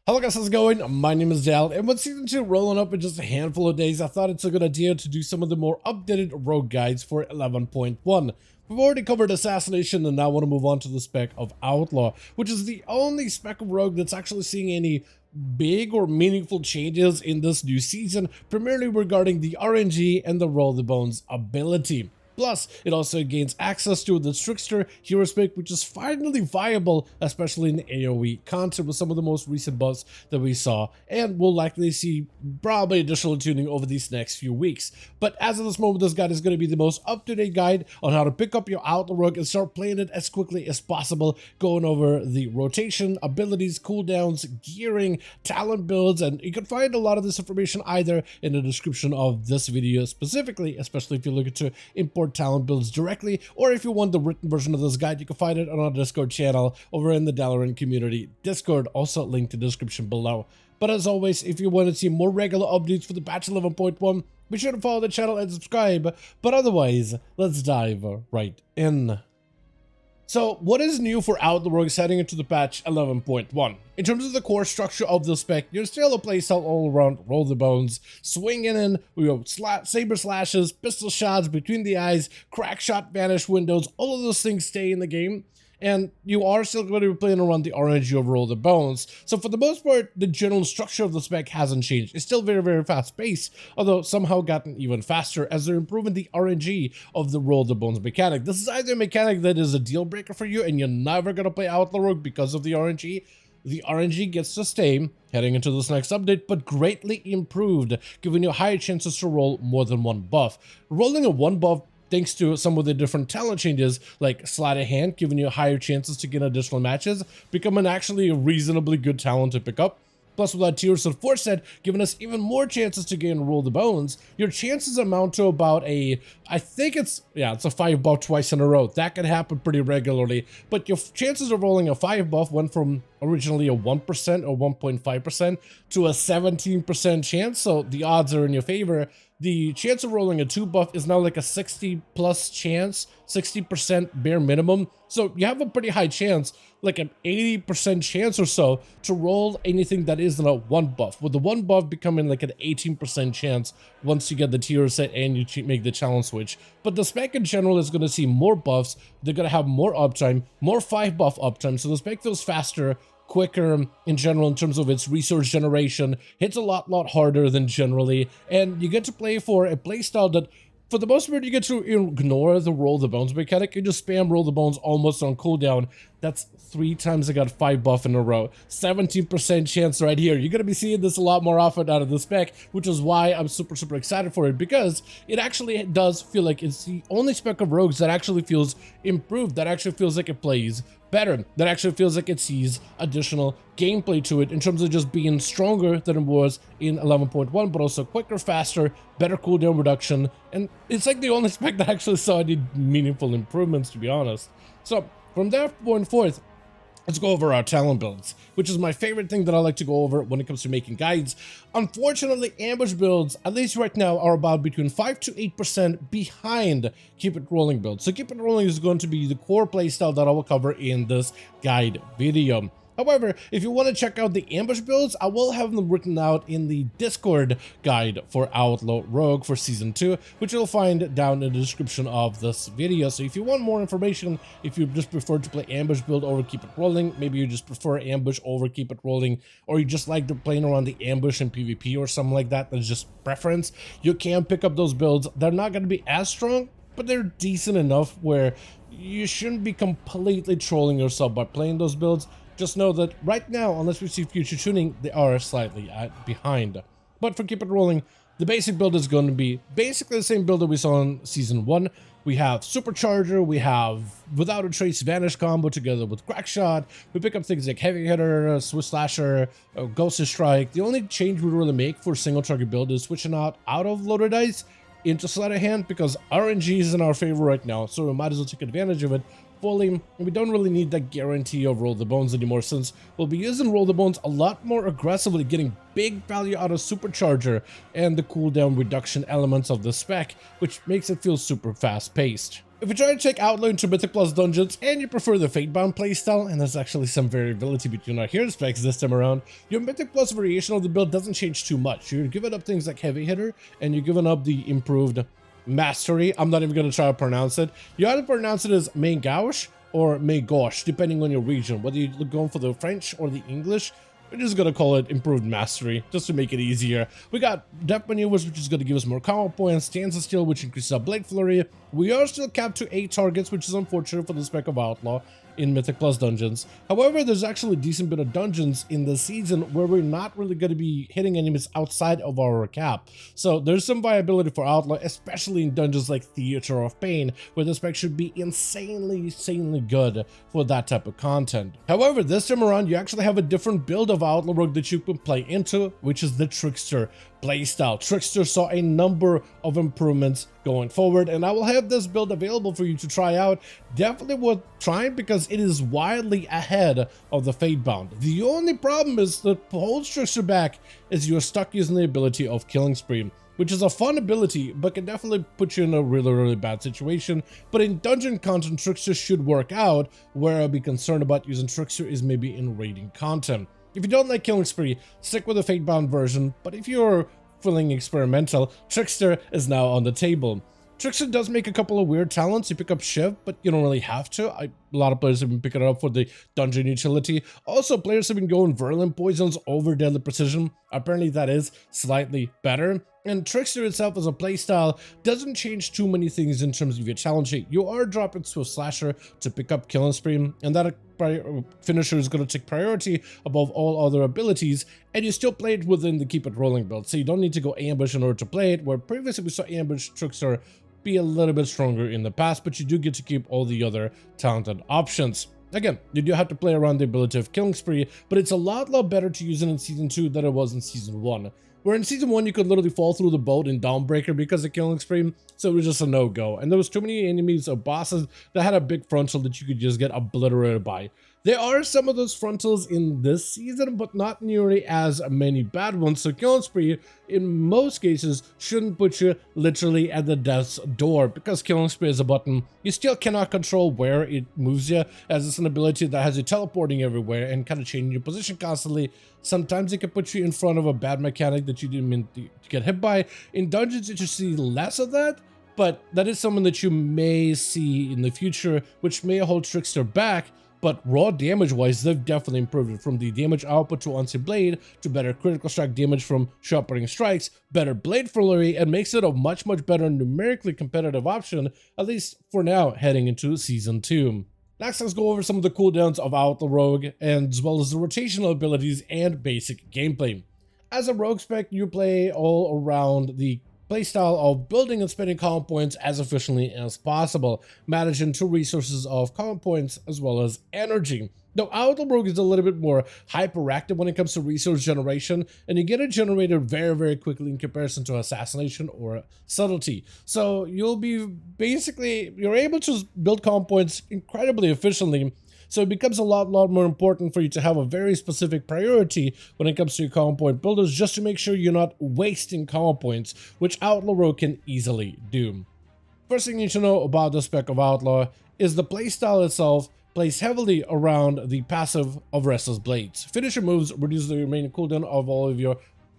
Hello guys, how's it going? My name is Dal, and with Season 2 rolling up in just a handful of days, I thought it's a good idea to do some of the more updated rogue guides for 11.1. We've already covered Assassination, and now I want to move on to the spec of Outlaw, which is the only spec of rogue that's actually seeing any big or meaningful changes in this new season, primarily regarding the RNG and the Roll the Bones ability. Plus, it also gains access to the Trickster hero spec, which is finally viable, especially in AoE content with some of the most recent buffs that we saw, and we'll likely see probably additional tuning over these next few weeks. But as of this moment, this guide is going to be the most up-to-date guide on how to pick up your Outlaw rogue and start playing it as quickly as possible, going over the rotation, abilities, cooldowns, gearing, talent builds, and you can find a lot of this information either in the description of this video specifically, especially if you're looking to import talent builds directly, or if you want the written version of this guide, you can find it on our Discord channel over in the Dalaran community Discord, also linked in the description below. But as always, if you want to see more regular updates for the patch 11.1, be sure to follow the channel and subscribe. But otherwise, let's dive right in. So, what is new for Outlaw rogues heading into the patch 11.1? In terms of the core structure of the spec, you're still a playstyle all around, roll the bones, swinging in, saber slashes, pistol shots between the eyes, crack shot, vanish windows, all of those things stay in the game. And you are still going to be playing around the RNG of Roll the Bones. So for the most part, the general structure of the spec hasn't changed. It's still very, very fast paced, although somehow gotten even faster as they're improving the RNG of the Roll the Bones mechanic. This is either a mechanic that is a deal breaker for you and you're never going to play Outlaw Rogue because of the RNG. The RNG gets to stay heading into this next update, but greatly improved, giving you higher chances to roll more than one buff. Rolling a one buff, thanks to some of the different talent changes like Sleight of Hand, giving you higher chances to get additional matches, becoming actually a reasonably good talent to pick up. Plus, with that Tears of Force set, giving us even more chances to gain Roll the Bones, your chances amount to about a, I think it's a 5 buff twice in a row. That can happen pretty regularly, but your chances of rolling a 5 buff went from originally a 1% or 1.5% to a 17% chance, so the odds are in your favor. The chance of rolling a 2 buff is now like a 60 plus chance, 60% bare minimum. So you have a pretty high chance, like an 80% chance or so, to roll anything that isn't a 1 buff, with the 1 buff becoming like an 18% chance once you get the tier set and you make the challenge switch. But the spec in general is going to see more buffs, they're going to have more uptime, more 5 buff uptime, so the spec feels faster, quicker in general in terms of its resource generation, hits a lot harder than generally, and you get to play for a playstyle that for the most part you get to ignore the Roll the Bones mechanic. You just spam Roll the Bones almost on cooldown. That's 3 times I got 5 buff in a row. 17% chance right here. You're gonna be seeing this a lot more often out of the spec, which is why I'm super excited for it, because it actually does feel like it's the only spec of rogues that actually feels improved, that actually feels like it plays better, that actually feels like it sees additional gameplay to it in terms of just being stronger than it was in 11.1, but also quicker, faster, better cooldown reduction, and it's like the only spec that actually saw any meaningful improvements, to be honest. So from that point forth, let's go over our talent builds, which is my favorite thing that I like to go over when it comes to making guides. Unfortunately, ambush builds, at least right now, are about between 5 to 8% behind Keep It Rolling builds. So Keep It Rolling is going to be the core playstyle that I will cover in this guide video. However, if you want to check out the ambush builds, I will have them written out in the Discord guide for Outlaw Rogue for Season 2, which you'll find down in the description of this video. So if you want more information, if you just prefer to play ambush build over Keep It Rolling, maybe you just prefer ambush over Keep It Rolling, or you just like playing around the ambush in PvP or something like that, that's just preference, you can pick up those builds. They're not going to be as strong, but they're decent enough where you shouldn't be completely trolling yourself by playing those builds. Just know that right now, unless we see future tuning, they are slightly behind. But for Keep It Rolling, the basic build is going to be basically the same build that we saw in Season 1. We have Supercharger, we have Without a Trace Vanish combo together with Crack Shot. We pick up things like Heavy Hitter, Swiss Slasher, Ghost Strike. The only change we really make for single target build is switching out of Loaded Dice into Sleight of Hand, because RNG is in our favor right now, so we might as well take advantage of it fully, and we don't really need that guarantee of Roll the Bones anymore, since we'll be using Roll the Bones a lot more aggressively, getting big value out of Supercharger and the cooldown reduction elements of the spec, which makes it feel super fast paced. If you try to check Outlaw into Mythic Plus dungeons and you prefer the Fatebound playstyle, and there's actually some variability between our hero specs this time around, your Mythic Plus variation of the build doesn't change too much. You're giving up things like Heavy Hitter, and you're giving up the improved Mastery. I'm not even going to try to pronounce it. You either pronounce it as Main Gauche or Main Gauche, depending on your region. Whether you're going for the French or the English, we're just going to call it Improved Mastery, just to make it easier. We got Depth Maneuvers, which is going to give us more combo points, Stanza Skill, which increases our Blade Flurry. We are still capped to 8 targets, which is unfortunate for the spec of Outlaw in Mythic Plus dungeons. However, there's actually a decent bit of dungeons in the season where we're not really going to be hitting enemies outside of our cap. So there's some viability for Outlaw, especially in dungeons like Theater of Pain, where the spec should be insanely good for that type of content. However, this time around, you actually have a different build of Outlaw Rogue that you can play into, which is the Trickster playstyle. Trickster saw a number of improvements going forward, and I will have this build available for you to try out. Definitely worth trying because it is wildly ahead of the Fatebound. The only problem is that holds Trickster back is you're stuck using the ability of Killing Spree, which is a fun ability, but can definitely put you in a really bad situation. But in dungeon content, Trickster should work out. Where I'll be concerned about using Trickster is maybe in raiding content. If you don't like Killing Spree, stick with the Fatebound version, but if you're feeling experimental, Trickster is now on the table. Trickster does make a couple of weird talents. You pick up Shiv, but you don't really have to. A lot of players have been picking it up for the dungeon utility. Also, players have been going Virulent Poisons over Deadly Precision. Apparently that is slightly better. And Trickster itself as a playstyle doesn't change too many things in terms of your challenge. You are dropping Swift Slasher to pick up Killing Spree, and that finisher is going to take priority above all other abilities, and you still play it within the Keep It Rolling build, so you don't need to go Ambush in order to play it, where previously we saw Ambush Trickster be a little bit stronger in the past, but you do get to keep all the other talented options. Again, you do have to play around the ability of Killing Spree, but it's a lot better to use it in Season 2 than it was in Season 1. Where in Season 1, you could literally fall through the boat in Dawnbreaker because of Killing Spree, so it was just a no-go. And there was too many enemies or bosses that had a big frontal that you could just get obliterated by. There are some of those frontals in this season, but not nearly as many bad ones, so Killing Spree, in most cases, shouldn't put you literally at the death's door, because Killing Spree is a button. You still cannot control where it moves you, as it's an ability that has you teleporting everywhere and kind of changing your position constantly. Sometimes it can put you in front of a bad mechanic that you didn't mean to get hit by. In dungeons, you just see less of that, but that is someone that you may see in the future, which may hold Trickster back. But raw damage-wise, they've definitely improved it, from the damage output to Unseen Blade, to better critical strike damage from sharpening strikes, better Blade Flurry, and makes it a much better numerically competitive option, at least for now, heading into Season 2. Next, let's go over some of the cooldowns of Outlaw Rogue, and as well as the rotational abilities and basic gameplay. As a Rogue spec, you play all around the playstyle of building and spending combo points as efficiently as possible, managing 2 resources of combo points as well as energy. Now, Outlaw Rogue is a little bit more hyperactive when it comes to resource generation, and you get it generated very quickly in comparison to Assassination or Subtlety. So you'll be you're able to build combo points incredibly efficiently. So it becomes a lot more important for you to have a very specific priority when it comes to your combo point builders, just to make sure you're not wasting combo points, which Outlaw Rogue can easily do. First thing you need to know about the spec of Outlaw is the playstyle itself plays heavily around the passive of Restless Blades. Finisher moves reduce the remaining cooldown of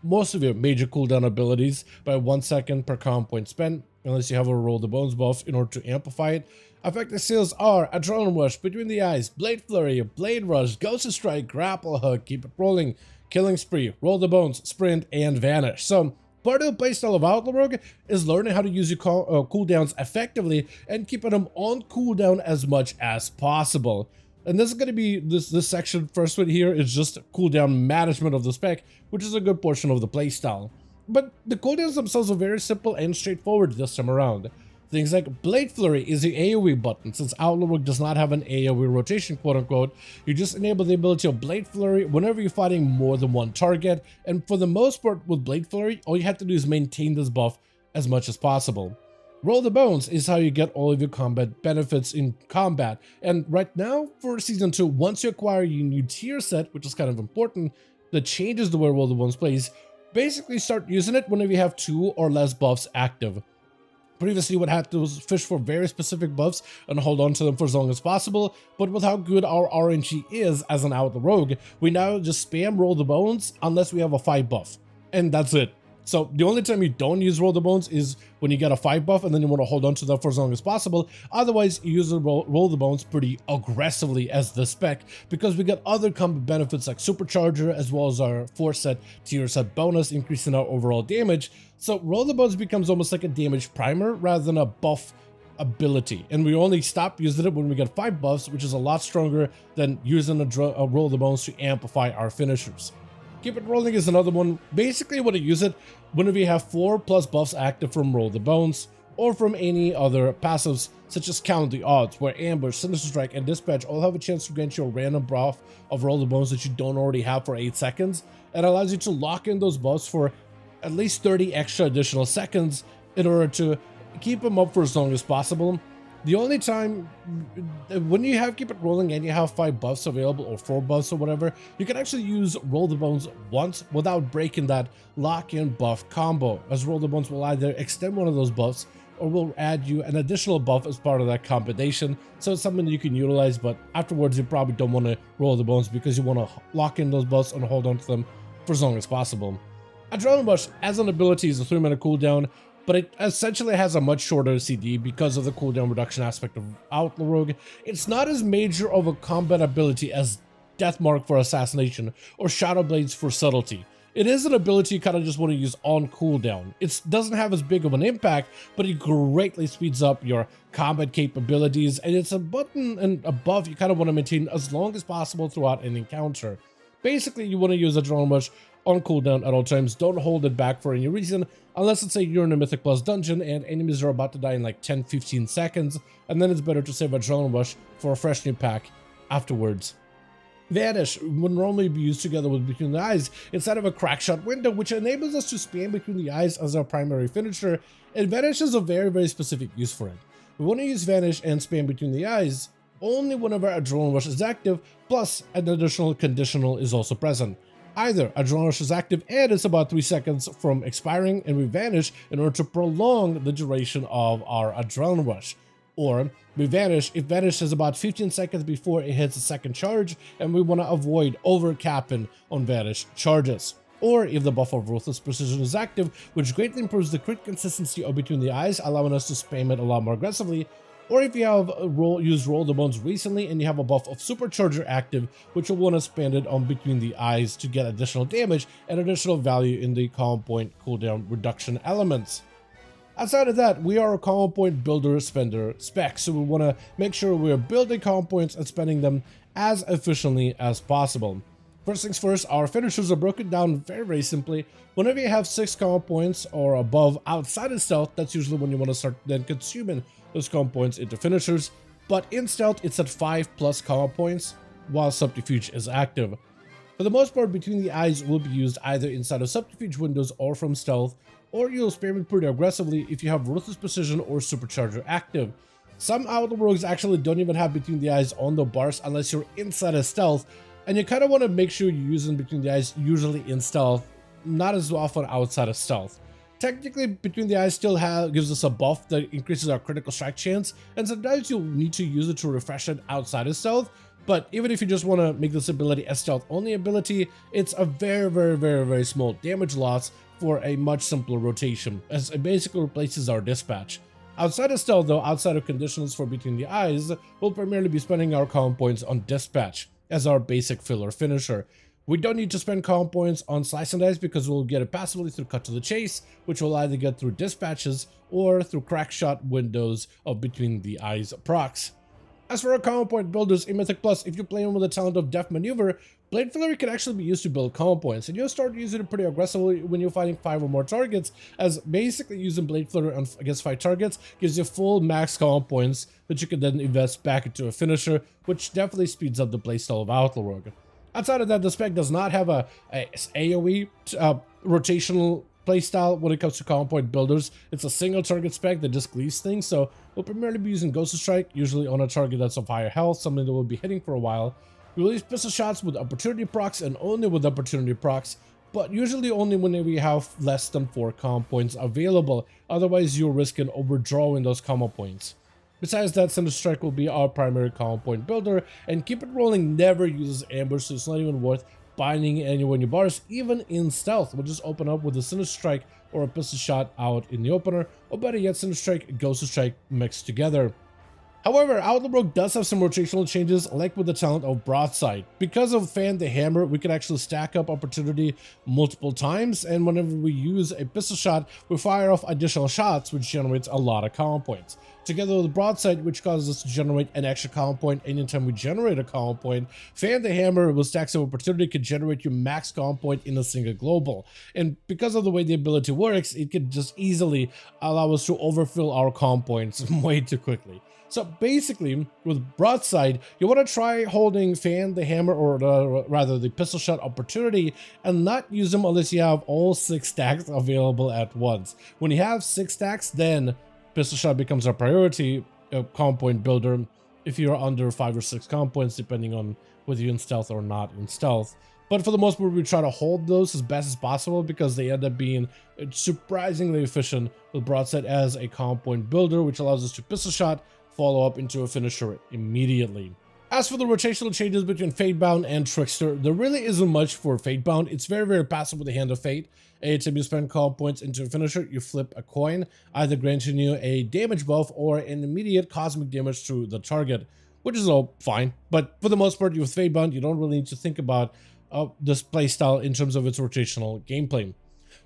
most of your major cooldown abilities by 1 second per combo point spent, unless you have a Roll the Bones buff in order to amplify it. Effective skills are Adrenaline Rush, Between the Eyes, Blade Flurry, Blade Rush, Ghost Strike, Grapple Hook, Keep It Rolling, Killing Spree, Roll the Bones, Sprint, and Vanish. So part of the playstyle of Outlaw Rogue is learning how to use your cooldowns effectively and keeping them on cooldown as much as possible. And this is going to be this section. First one here is just cooldown management of the spec, which is a good portion of the playstyle. But the cooldowns themselves are very simple and straightforward this time around. Things like Blade Flurry is the AoE button. Since Outlaw Rogue does not have an AoE rotation, quote unquote, you just enable the ability of Blade Flurry whenever you're fighting more than one target. And for the most part with Blade Flurry, all you have to do is maintain this buff as much as possible. Roll the Bones is how you get all of your combat benefits in combat. And right now for Season 2, once you acquire your new tier set, which is kind of important, that changes the way Roll the Bones plays, basically start using it whenever you have 2 or less buffs active. Previously, we had to fish for very specific buffs and hold on to them for as long as possible, but with how good our RNG is as an Outlaw rogue, we now just spam roll the bones unless we have a 5 buff, and that's it. So the only time you don't use roll the bones is when you get a 5 buff and then you want to hold on to them for as long as possible. Otherwise, you use the roll the bones pretty aggressively as the spec, because we get other combat benefits like supercharger as well as our 4-set tier set bonus, increasing our overall damage. So roll the bones becomes almost like a damage primer rather than a buff ability, and we only stop using it when we get 5 buffs, which is a lot stronger than using a roll the bones to amplify our finishers. Keep it rolling is another one. Basically, when you use it whenever you have 4+ buffs active from roll the bones or from any other passives such as count the odds, where ambush, sinister strike, and dispatch all have a chance to grant you a random buff of roll the bones that you don't already have for 8 seconds. It allows you to lock in those buffs for at least 30 extra additional seconds in order to keep them up for as long as possible. The only time when you have keep it rolling and you have 5 buffs available or 4 buffs or whatever, you can actually use roll the bones once without breaking that lock-in buff combo, as roll the bones will either extend one of those buffs or will add you an additional buff as part of that combination. So it's something that you can utilize, but afterwards you probably don't want to roll the bones because you want to lock in those buffs and hold on to them for as long as possible. Adrenaline Rush as an ability is a 3-minute cooldown, but it essentially has a much shorter CD because of the cooldown reduction aspect of Outlaw Rogue. It's not as major of a combat ability as Deathmark for Assassination or Shadow Blades for Subtlety. It is an ability you kind of just want to use on cooldown. It doesn't have as big of an impact, but it greatly speeds up your combat capabilities, and it's a button and a buff you kind of want to maintain as long as possible throughout an encounter. Basically, you want to use Adrenaline Rush on cooldown at all times. Don't hold it back for any reason, unless let's say you're in a Mythic Plus dungeon and enemies are about to die in like 10-15 seconds, and then it's better to save Adrenaline Rush for a fresh new pack afterwards. Vanish would normally be used together with Between the Eyes instead of a Crackshot window, which enables us to spam Between the Eyes as our primary finisher, and Vanish is a very specific use for it. We want to use Vanish and spam Between the Eyes only whenever Adrenaline Rush is active, plus an additional conditional is also present. Either Adrenaline Rush is active and it's about 3 seconds from expiring and we vanish in order to prolong the duration of our Adrenaline Rush. Or we vanish if Vanish is about 15 seconds before it hits a second charge and we want to avoid overcapping on Vanish charges. Or if the buff of Ruthless Precision is active, which greatly improves the crit consistency of Between the Eyes, allowing us to spam it a lot more aggressively. Or if you have used Roll the Bones recently and you have a buff of Supercharger active, which will want to spend it on Between the Eyes to get additional damage and additional value in the calm point cooldown reduction elements. Outside of that, we are a calm point builder spender spec, so we want to make sure we are building calm points and spending them as efficiently as possible. First things first, our finishers are broken down very simply. Whenever you have 6 calm points or above outside of stealth, that's usually when you want to start then consuming those calm points into finishers, but in stealth it's at 5+ calm points while subterfuge is active. For the most part, Between the Eyes will be used either inside of subterfuge windows or from stealth, or you'll spam it pretty aggressively if you have Ruthless Precision or Supercharger active. Some Outlaw rogues actually don't even have Between the Eyes on the bars unless you're inside of stealth, and you kind of want to make sure you're using Between the Eyes usually in stealth, not as often outside of stealth. Technically, Between the Eyes still gives us a buff that increases our critical strike chance, and sometimes you'll need to use it to refresh it outside of stealth, but even if you just want to make this ability a stealth only ability, it's a very small damage loss for a much simpler rotation, as it basically replaces our dispatch. Outside of stealth though, outside of conditionals for Between the Eyes, we'll primarily be spending our calm points on dispatch as our basic filler finisher. We don't need to spend calm points on Slice and Dice because we'll get it passively through Cut to the Chase, which we'll either get through dispatches or through Crackshot windows of Between the Eyes procs. As for our calm point builders in Mythic Plus, if you're playing with the talent of Deft Maneuver, Blade Filler can actually be used to build calm points, and you'll start using it pretty aggressively when you're fighting 5 or more targets, as basically using Blade Filler against 5 targets gives you full max calm points that you can then invest back into a finisher, which definitely speeds up the playstyle of Outlaw Rogue. Outside of that, the spec does not have a AoE rotational playstyle when it comes to calm point builders. It's a single target spec that just cleaves things, so we'll primarily be using Ghost Strike, usually on a target that's of higher health, something that we'll be hitting for a while. We will use pistol shots with opportunity procs and only with opportunity procs, but usually only whenever you have less than 4 combo points available, otherwise you'll risk in overdrawing those combo points. Besides that, Cinder Strike will be our primary combo point builder, and Keep It Rolling never uses ambush, so it's not even worth binding anyone you bars, even in stealth. We'll just open up with a Cinder Strike or a pistol shot out in the opener, or better yet, Cinder Strike, Ghost Strike mixed together. However, Outlaw does have some rotational changes, like with the talent of Broadside. Because of Fan the Hammer, we can actually stack up opportunity multiple times, and whenever we use a pistol shot, we fire off additional shots, which generates a lot of combo points. Together with Broadside, which causes us to generate an extra combo point anytime we generate a combo point, Fan the Hammer with stacks of opportunity can generate your max combo point in a single global. And because of the way the ability works, it can just easily allow us to overfill our combo points way too quickly. So basically, with Broadside, you want to try holding Fan the Hammer, or rather the pistol shot opportunity, and not use them unless you have all 6 stacks available at once. When you have 6 stacks, then pistol shot becomes a priority combo point builder if you're under 5 or 6 combo points, depending on whether you're in stealth or not in stealth. But for the most part, we try to hold those as best as possible because they end up being surprisingly efficient with Broadside as a combo point builder, which allows us to pistol shot, follow up into a finisher immediately. As for the rotational changes between Fatebound and Trickster, there really isn't much for Fatebound. It's very passive with the Hand of Fate. Anytime you spend combo points into a finisher, you flip a coin, either granting you a damage buff or an immediate cosmic damage to the target, which is all fine. But for the most part, with Fatebound, you don't really need to think about this playstyle in terms of its rotational gameplay.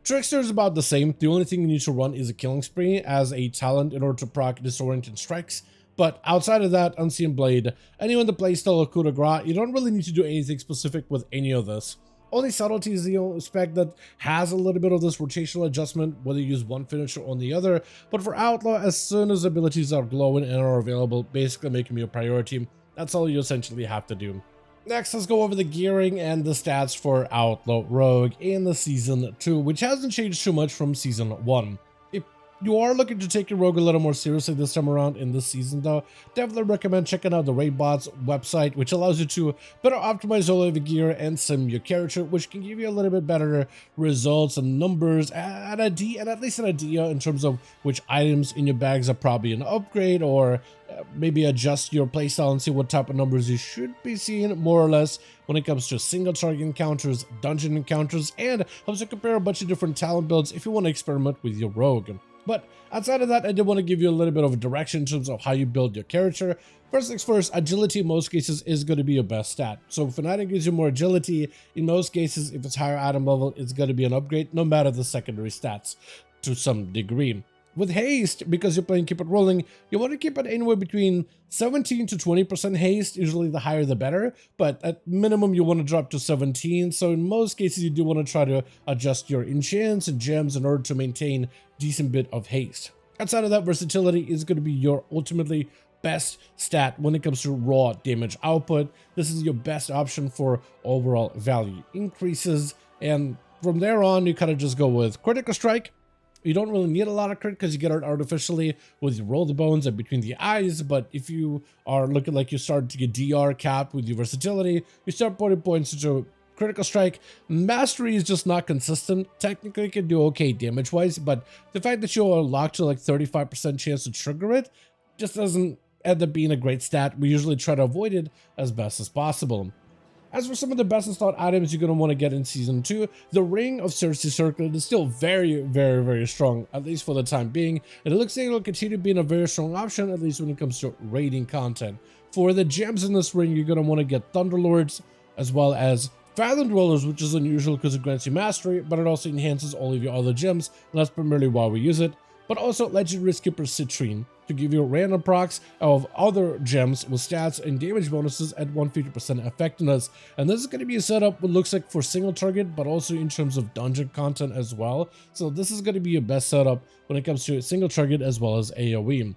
Trickster is about the same. The only thing you need to run is a Killing Spree as a talent in order to proc Disorienting Strikes. But outside of that, Unseen Blade, anyone the playstyle of coup de grace, you don't really need to do anything specific with any of this. Only subtlety is the only spec that has a little bit of this rotational adjustment, whether you use one finisher or the other. But for Outlaw, as soon as abilities are glowing and are available, basically make them your priority. That's all you essentially have to do. Next, let's go over the gearing and the stats for Outlaw Rogue in the Season 2, which hasn't changed too much from Season 1. If you are looking to take your Rogue a little more seriously this time around in this season though, definitely recommend checking out the Raidbots website, which allows you to better optimize all of your gear and sim your character, which can give you a little bit better results and numbers and at least an idea in terms of which items in your bags are probably an upgrade, or maybe adjust your playstyle and see what type of numbers you should be seeing more or less when it comes to single target encounters, dungeon encounters, and helps you compare a bunch of different talent builds if you want to experiment with your rogue. But outside of that, I did want to give you a little bit of a direction in terms of how you build your character. First things first, agility in most cases is going to be your best stat. So if an item gives you more agility, in most cases, if it's higher item level, it's going to be an upgrade, no matter the secondary stats to some degree. With haste, because you're playing Keep It Rolling, you want to keep it anywhere between 17 to 20% haste, usually the higher the better, but at minimum you want to drop to 17, so in most cases you do want to try to adjust your enchants and gems in order to maintain decent bit of haste. Outside of that, versatility is going to be your ultimately best stat when it comes to raw damage output. This is your best option for overall value increases, and from there on you kind of just go with Critical Strike. You don't really need a lot of crit because you get it artificially with your roll the bones and between the eyes, but if you are looking like you're starting to get DR capped with your versatility, you start putting points into Critical Strike. Mastery is just not consistent. Technically you can do okay damage wise, but the fact that you're locked to like 35% chance to trigger it just doesn't end up being a great stat. We usually try to avoid it as best as possible. As for some of the best installed items you're going to want to get in Season 2, the Ring of Cersei Circlet is still very strong, at least for the time being, and it looks like it'll continue being a very strong option, at least when it comes to raiding content. For the gems in this ring, you're going to want to get Thunderlords, as well as Fathom Dwellers, which is unusual because it grants you mastery, but it also enhances all of your other gems, and that's primarily why we use it. But also Legendary Skipper Citrine to give you random procs of other gems with stats and damage bonuses at 150% effectiveness. And this is going to be a setup what looks like for single target, but also in terms of dungeon content as well. So this is going to be your best setup when it comes to single target as well as AoE.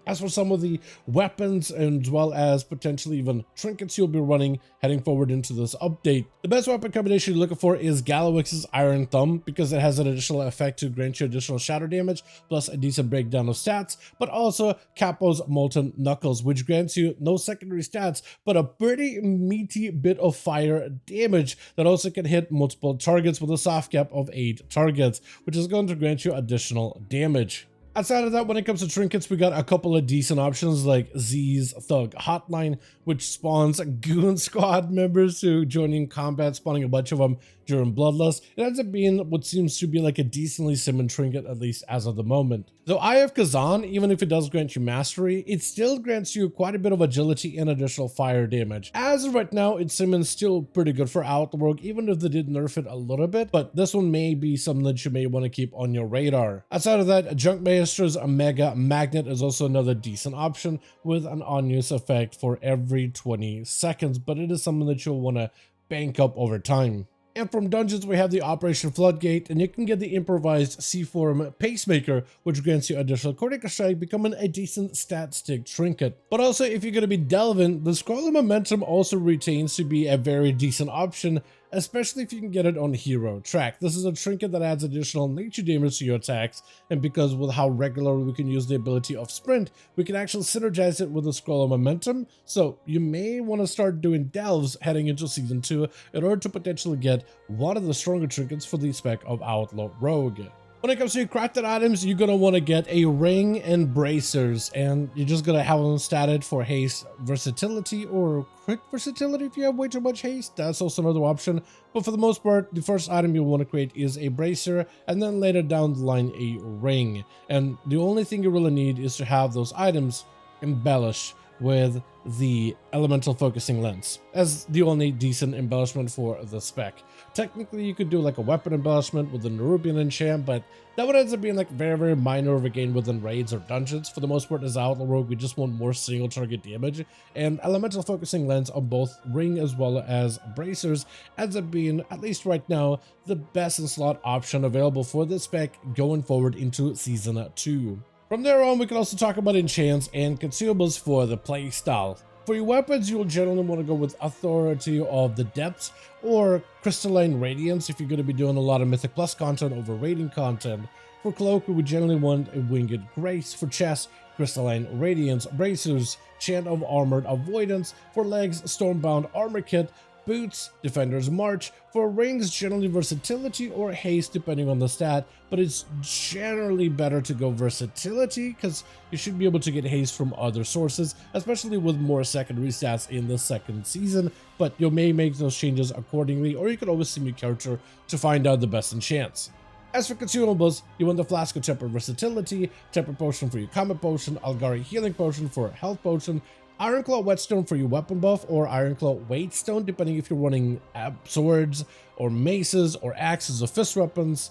As for some of the weapons and as well as potentially even trinkets you'll be running heading forward into this update, the best weapon combination you're looking for is Galawix's Iron Thumb because it has an additional effect to grant you additional shadow damage plus a decent breakdown of stats, but also Capo's Molten Knuckles, which grants you no secondary stats but a pretty meaty bit of fire damage that also can hit multiple targets with a soft cap of 8 targets, which is going to grant you additional damage. Outside of that, when it comes to trinkets, we got a couple of decent options like Z's Thug Hotline, which spawns Goon Squad members who join in combat, spawning a bunch of them during Bloodlust. It ends up being what seems to be like a decently summoned trinket, at least as of the moment. Though Eye of Kazan, even if it does grant you mastery, it still grants you quite a bit of agility and additional fire damage. As of right now, its summon still pretty good for Outlaw, even if they did nerf it a little bit, but this one may be something that you may want to keep on your radar. Outside of that, Junk Maestra's Mega Magnet is also another decent option with an on-use effect for every 20 seconds, but it is something that you'll want to bank up over time. And from dungeons, we have the Operation Floodgate, and you can get the improvised C-Form Pacemaker, which grants you additional critical strike, becoming a decent stat stick trinket. But also, if you're going to be delving, the Scroll of Momentum also retains to be a very decent option, especially if you can get it on hero track. This is a trinket that adds additional nature damage to your attacks, and because with how regularly we can use the ability of sprint, we can actually synergize it with the Scroll of Momentum, so you may want to start doing delves heading into Season 2 in order to potentially get one of the stronger trinkets for the spec of Outlaw Rogue. When it comes to your crafted items, you're going to want to get a ring and bracers, and you're just going to have them statted for haste versatility or quick versatility if you have way too much haste. That's also another option, but for the most part, the first item you want to create is a bracer, and then later down the line a ring. And the only thing you really need is to have those items embellished with the elemental focusing lens as the only decent embellishment for the spec. Technically, you could do like a weapon embellishment with the Nerubian enchant, but that would end up being like very minor of a gain within raids or dungeons. For the most part, as Outlaw Rogue, we just want more single target damage, and elemental focusing lens on both ring as well as bracers ends up being, at least right now, the best in slot option available for this spec going forward into Season 2. From there on, we can also talk about enchants and consumables for the playstyle. For your weapons, you'll generally want to go with Authority of the Depths or Crystalline Radiance if you're going to be doing a lot of Mythic Plus content over raiding content. For cloak, we would generally want a Winged Grace. For chest, Crystalline Radiance. Bracers, Chant of Armored Avoidance. For legs, Stormbound Armor Kit. Boots, Defender's March. For rings, generally versatility or haste depending on the stat, but it's generally better to go versatility because you should be able to get haste from other sources, especially with more secondary stats in the second season, but you may make those changes accordingly, or you can always sim your character to find out the best enchants. As for consumables, you want the Flask of Temper Versatility, Temper Potion for your Combat Potion, Algari Healing Potion for Health Potion, Ironclaw Whetstone for your weapon buff, or Ironclaw Waitstone, depending if you're running swords or maces or axes or fist weapons.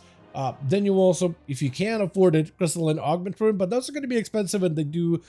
Then you also, if you can afford it, Crystalline Augment Rune, but those are going to be expensive and they do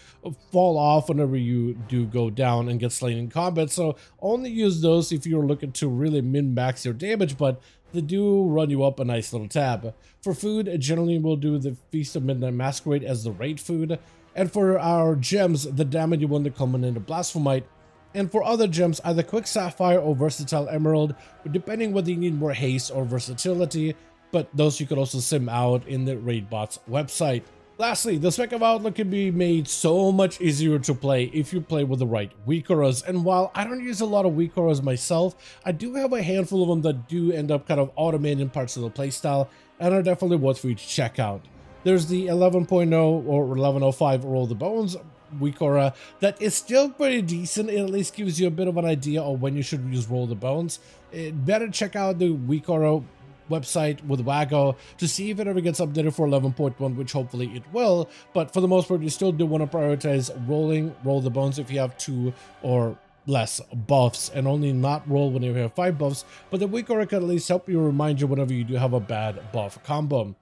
fall off whenever you do go down and get slain in combat. So only use those if you're looking to really min-max your damage, but they do run you up a nice little tab. For food, generally we'll do the Feast of Midnight Masquerade as the raid food. And for our gems, the damage you want to come in the Blasphemite. And for other gems, either Quick Sapphire or Versatile Emerald, depending whether you need more haste or versatility, but those you could also sim out in the Raidbot's website. Lastly, the spec of Outlaw can be made so much easier to play if you play with the right weak auras. And while I don't use a lot of weak auras myself, I do have a handful of them that do end up kind of automating parts of the playstyle and are definitely worth for you to check out. There's the 11.0 or 11.05 Roll the Bones weak aura that is still pretty decent. It at least gives you a bit of an idea of when you should use Roll the Bones. Better check out the weak aura website with Wago to see if it ever gets updated for 11.1, which hopefully it will. But for the most part, you still do want to prioritize Roll the Bones if you have 2 or less buffs, and only not roll when you have 5 buffs. But the weak aura can at least help you remind you whenever you do have a bad buff combo.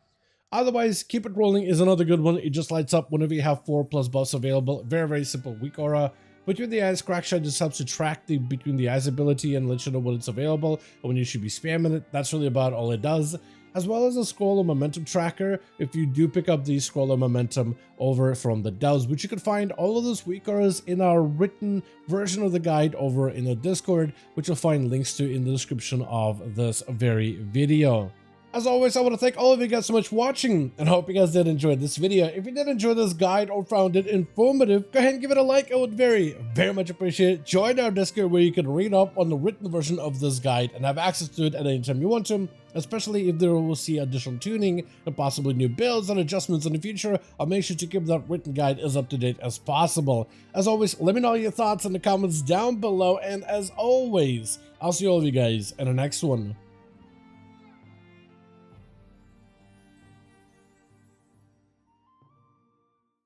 Otherwise, Keep It Rolling is another good one. It just lights up whenever you have 4+ buffs available. Very simple weak aura. Between the Eyes, Crackshot just helps to track the Between the Eyes ability and let you know when it's available and when you should be spamming it. That's really about all it does. as well as a scroll of momentum tracker if you do pick up the scroll of momentum over from the devs, which you can find all of those weakers in our written version of the guide over in the Discord, which you'll find links to in the description of this very video. As always, I want to thank all of you guys so much for watching, and I hope you guys did enjoy this video. If you did enjoy this guide or found it informative, go ahead and give it a like. I would very much appreciate it. Join our Discord where you can read up on the written version of this guide and have access to it at any time you want to, especially if there will see additional tuning and possibly new builds and adjustments in the future. I'll make sure to keep that written guide as up to date as possible. As always, let me know your thoughts in the comments down below, and as always, I'll see all of you guys in the next one.